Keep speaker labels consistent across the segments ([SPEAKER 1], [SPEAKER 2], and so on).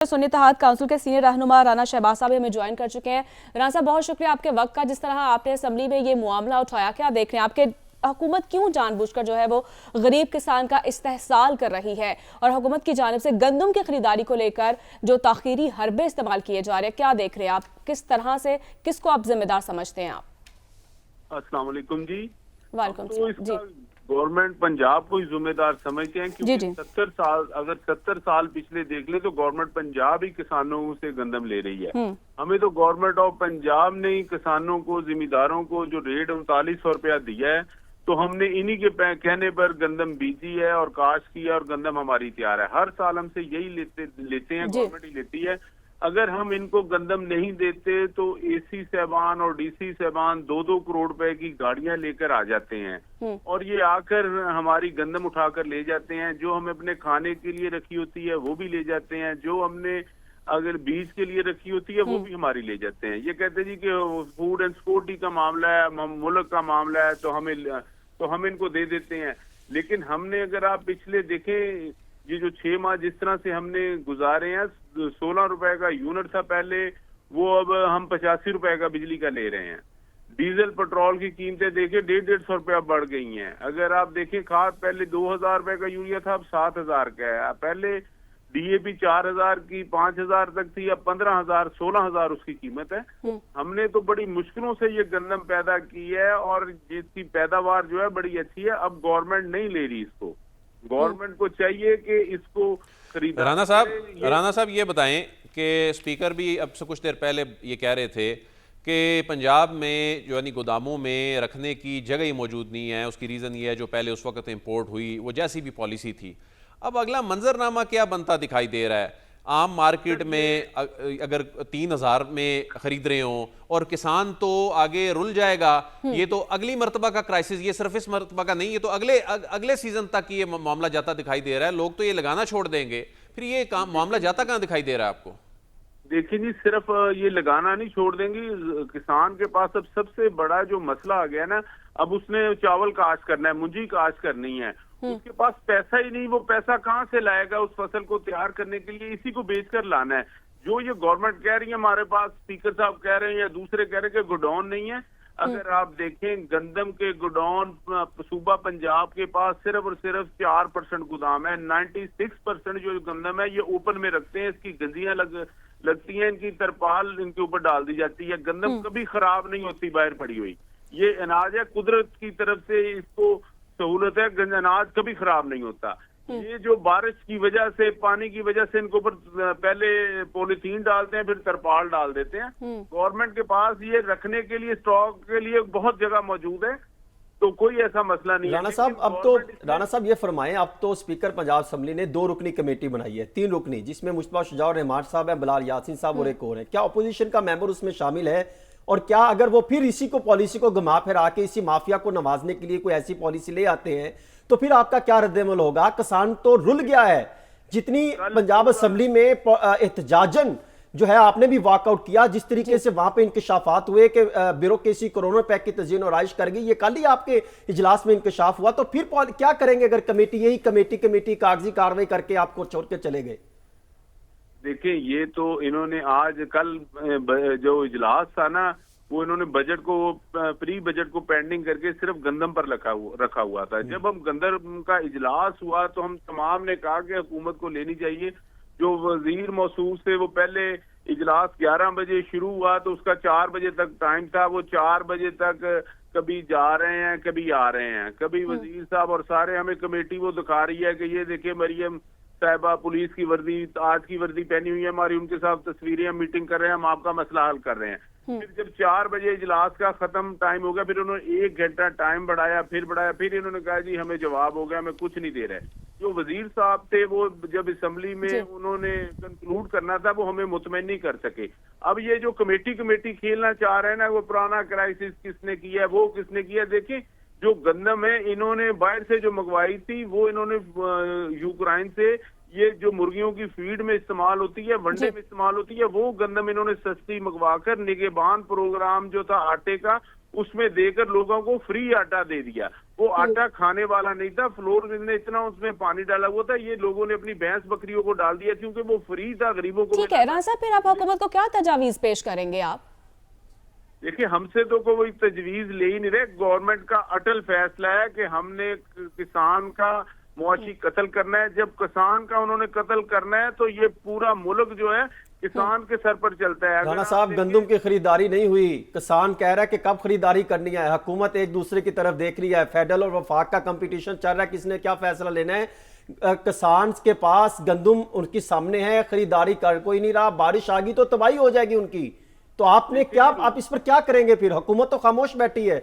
[SPEAKER 1] सुन्नी इत्तेहाद council के senior रहनुमा राना शहबाज साहब हमें ज्वाइन कर चुके हैं। राना साहब, बहुत शुक्रिया आपके वक्त का। जिस तरह आपने असेंबली में ये मामला उठाया, क्या देख रहे हैं आपके हुकूमत क्यों जानबूझकर जो है वो गरीब किसान का इस्तेहसाल कर रही है, और हुकूमत की जानिब से गंदम की खरीदारी को लेकर जो ताखीरी हरबे इस्तेमाल किए जा रहे हैं, क्या देख रहे हैं आप? किस तरह से किसको आप जिम्मेदार समझते हैं आप?
[SPEAKER 2] अस्सलाम वालेकुम जी।
[SPEAKER 1] वालेकुम
[SPEAKER 2] तो
[SPEAKER 1] जी।
[SPEAKER 2] गवर्नमेंट पंजाब को ही जिम्मेदार समझते हैं, क्योंकि
[SPEAKER 1] जी।
[SPEAKER 2] 70 साल पिछले देख ले तो गवर्नमेंट पंजाब ही किसानों से गंदम ले रही है। हमें तो गवर्नमेंट ऑफ पंजाब ने ही किसानों को, जिम्मेदारों को जो रेट 3900 रुपया दिया है, तो हमने इन्हीं के कहने पर गंदम बीजी है और काश्त की है और गंदम हमारी तैयार है। हर साल हमसे यही लेते हैं, गवर्नमेंट ही लेती है। अगर हम इनको गंदम नहीं देते तो एसी साहबान और डीसी साहबान 2-2 करोड़ रुपए की गाड़ियां लेकर आ जाते हैं और ये आकर हमारी गंदम उठाकर ले जाते हैं। जो हमें अपने खाने के लिए रखी होती है वो भी ले जाते हैं, जो हमने अगर बीज के लिए रखी होती है वो भी हमारी ले जाते हैं। ये कहते हैं जी कि फूड एंड सिक्योरिटी का मामला है, मुल्क का मामला है, तो हम इनको दे देते हैं। लेकिन हमने, अगर आप पिछले देखें, ये जो 6 माह जिस तरह से हमने गुजारे हैं, 16 रुपए का यूनिट था पहले, वो अब हम 85 रुपए का बिजली का ले रहे हैं। डीजल पेट्रोल की कीमतें देखें, 150 रुपया बढ़ गई हैं। अगर आप देखें, खाद पहले 2000 रुपए का यूरिया था, अब 7000 का है। पहले डीएपी 4000 की 5000 तक थी, अब 15000 16000 उसकी कीमत है। हमने तो बड़ी मुश्किलों से ये गंदम पैदा की है और जिसकी पैदावार जो है बड़ी अच्छी है। अब गवर्नमेंट नहीं ले रही इसको, गवर्नमेंट को चाहिए कि इसको खरीदा।
[SPEAKER 3] राना साहब ये बताएं कि स्पीकर भी अब से कुछ देर पहले ये कह रहे थे कि पंजाब में जो यानी गोदामों में रखने की जगह ही मौजूद नहीं है। उसकी रीज़न ये है जो पहले उस वक्त इंपोर्ट हुई वो जैसी भी पॉलिसी थी। अब अगला मंजरनामा क्या बनता दिखाई दे रहा है? आम मार्केट में अगर 3000 में खरीद रहे हो और किसान तो आगे रुल जाएगा। ये तो अगली मर्तबा का क्राइसिस, ये सिर्फ इस मर्तबा का नहीं, ये तो अगले सीजन तक ये मामला जाता दिखाई दे रहा है। लोग तो ये लगाना छोड़ देंगे, फिर ये मामला जाता कहां दिखाई दे रहा है आपको?
[SPEAKER 2] देखिए जी, सिर्फ ये लगाना नहीं छोड़ देंगे। किसान के पास अब सबसे बड़ा जो मसला आ गया ना, अब उसने चावल काश्त करना है, मुंजी काश्त करनी है, उसके पास पैसा ही नहीं। वो पैसा कहाँ से लाएगा उस फसल को तैयार करने के लिए? इसी को बेचकर लाना है। जो ये गवर्नमेंट कह रही है, हमारे पास स्पीकर साहब कह रहे हैं या दूसरे कह रहे हैं कि गोडाउन नहीं है। अगर आप देखें, गंदम के गोडाउन सूबा पंजाब के पास सिर्फ और सिर्फ 4% गोदाम है। 96% जो गंदम है ये ओपन में रखते हैं। इसकी गंजियां लगती हैं, इनकी तरपाल इनके ऊपर डाल दी जाती है। गंदम कभी खराब नहीं होती बाहर पड़ी हुई। ये अनाज है, कुदरत की तरफ से इसको सहूलत है, अनाज कभी खराब नहीं होता। ये जो बारिश की वजह से, पानी की वजह से इनके ऊपर पहले पॉलीथीन डालते हैं, फिर तरपाल डाल देते हैं। गवर्नमेंट के पास ये रखने के लिए, स्टॉक के लिए बहुत जगह मौजूद है, तो कोई ऐसा मसला नहीं है।
[SPEAKER 4] राणा साहब, अब तो राणा साहब ये फरमाएं, अब तो स्पीकर पंजाब असेंबली ने 2 रुकनी कमेटी बनाई है, 3 रुकनी, जिसमें मुश्तबा शुजा और रहमान साहब है, बिलाल यासीन साहब और एक और है। क्या अपोजिशन का मेंबर उसमें शामिल है? और क्या अगर वो फिर इसी को पॉलिसी को घुमा फिरा के इसी माफिया को नवाजने के लिए कोई ऐसी पॉलिसी ले आते हैं तो फिर आपका क्या रद्द-ए-अमल होगा? किसान तो रुल गया है। जितनी पंजाब असेंबली में एहतजाजन जो है आपने भी वॉकआउट किया, जिस तरीके से वहां पे इंकशाफात हुए कि ब्यूरोक्रेसी कोरोना पैक की तज़यीन और आयश कर गई, ये कल ही आपके इजलास में इंकशाफ हुआ। तो फिर क्या करेंगे अगर यही कमेटी कागजी कार्रवाई करके आपको छोड़ के चले गए?
[SPEAKER 2] देखिए, ये तो इन्होंने आज कल जो इजलास था ना, वो इन्होंने बजट को, प्री बजट को पेंडिंग करके सिर्फ गंदम पर रखा हुआ था। जब हम गंदम का इजलास हुआ तो हम तमाम ने कहा कि हुकूमत को लेनी चाहिए। जो वजीर मौसूल से, वो पहले इजलास 11 बजे शुरू हुआ तो उसका 4 बजे तक टाइम था। वो 4 बजे तक कभी जा रहे हैं, कभी आ रहे हैं, कभी वजीर साहब और सारे हमें कमेटी वो दिखा रही है कि ये देखिए मरियम साहिबा पुलिस की वर्दी, आज की वर्दी पहनी हुई है हमारी, उनके साथ तस्वीरें, हम मीटिंग कर रहे हैं, हम आपका मसला हल कर रहे हैं। फिर जब 4 बजे इजलास का खत्म टाइम हो गया, फिर उन्होंने 1 घंटा टाइम बढ़ाया, फिर इन्होंने कहा जी हमें जवाब हो गया, हमें कुछ नहीं दे रहे। जो वजीर साहब थे वो जब असेंबली में उन्होंने कंक्लूड करना था, वो हमें मुतमईन नहीं कर सके। अब ये जो कमेटी खेलना चाह रहे हैं ना, वो पुराना क्राइसिस किसने किया है, वो किसने किया। देखिए, जो गंदम है इन्होंने बाहर से जो मंगवाई थी, वो इन्होंने यूक्रेन से, ये जो मुर्गियों की फीड में इस्तेमाल होती है, वनडे में इस्तेमाल होती है, वो गंदम इन्होंने सस्ती मंगवाकर निगहबान प्रोग्राम जो था आटे का, उसमें देकर लोगों को फ्री आटा दे दिया। वो आटा खाने वाला नहीं था, फ्लोर ने इतना उसमें पानी डाला हुआ था, ये लोगों ने अपनी भैंस बकरियों को डाल दिया क्योंकि वो फ्री था, गरीबों को।
[SPEAKER 1] ठीक है राणा साहब, फिर आप हुकूमत को क्या तजावीज पेश करेंगे आप?
[SPEAKER 2] देखिए, हमसे तो कोई तजवीज ले ही नहीं रहे। गवर्नमेंट का अटल फैसला है कि हमने किसान का मुआशी कत्ल करना है। जब किसान का उन्होंने कत्ल करना है तो ये पूरा मुल्क जो है किसान के सर पर चलता है।
[SPEAKER 4] राणा साहब, गंदम की खरीदारी नहीं हुई, किसान कह रहा है कि कब खरीदारी करनी है, हुकूमत एक दूसरे की तरफ देख रही है, फेडरल और वफाक का कंपटीशन चल रहा है, किसने क्या फैसला लेना है। किसान के पास गंदम उनकी सामने है, खरीदारी कर कोई नहीं रहा, बारिश आ गई तो तबाही हो जाएगी उनकी। तो आपने क्या, आप इस पर क्या करेंगे फिर? हुकूमत तो खामोश बैठी है।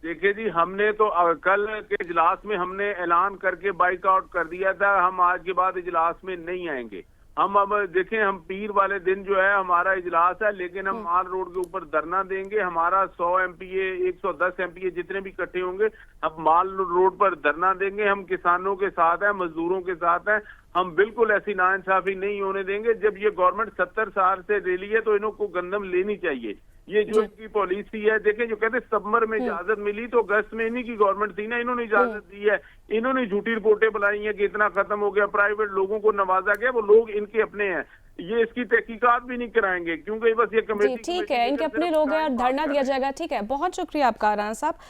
[SPEAKER 2] देखिए जी, हमने तो कल के इजलास में हमने ऐलान करके बाइकआउट कर दिया था, हम आज के बाद इजलास में नहीं आएंगे। हम अब देखें, हम पीर वाले दिन जो है हमारा इजलास है, लेकिन हम माल रोड के ऊपर धरना देंगे। हमारा 100 MPA 110 MPA जितने भी इकट्ठे होंगे, हम माल रोड पर धरना देंगे। हम किसानों के साथ हैं, मजदूरों के साथ हैं। हम बिल्कुल ऐसी नाइंसाफी नहीं होने देंगे। जब ये गवर्नमेंट 70 साल से ले ली है तो इन्हों को गंदम लेनी चाहिए। ये जो इनकी पॉलिसी है, देखें, जो कहते सितंबर में इजाजत मिली तो अगस्त में इन्हीं की गवर्नमेंट थी ना, इन्होंने इजाजत दी है। इन्होंने झूठी रिपोर्टें बनाई हैं कि इतना खत्म हो गया, प्राइवेट लोगों को नवाजा गया। वो लोग इनके अपने हैं, ये इसकी तहकीकात भी नहीं कराएंगे क्योंकि बस ये कमेटी।
[SPEAKER 1] ठीक है, इनके अपने लोग हैं और धरना दिया जाएगा। ठीक है, बहुत शुक्रिया आपका राणा साहब।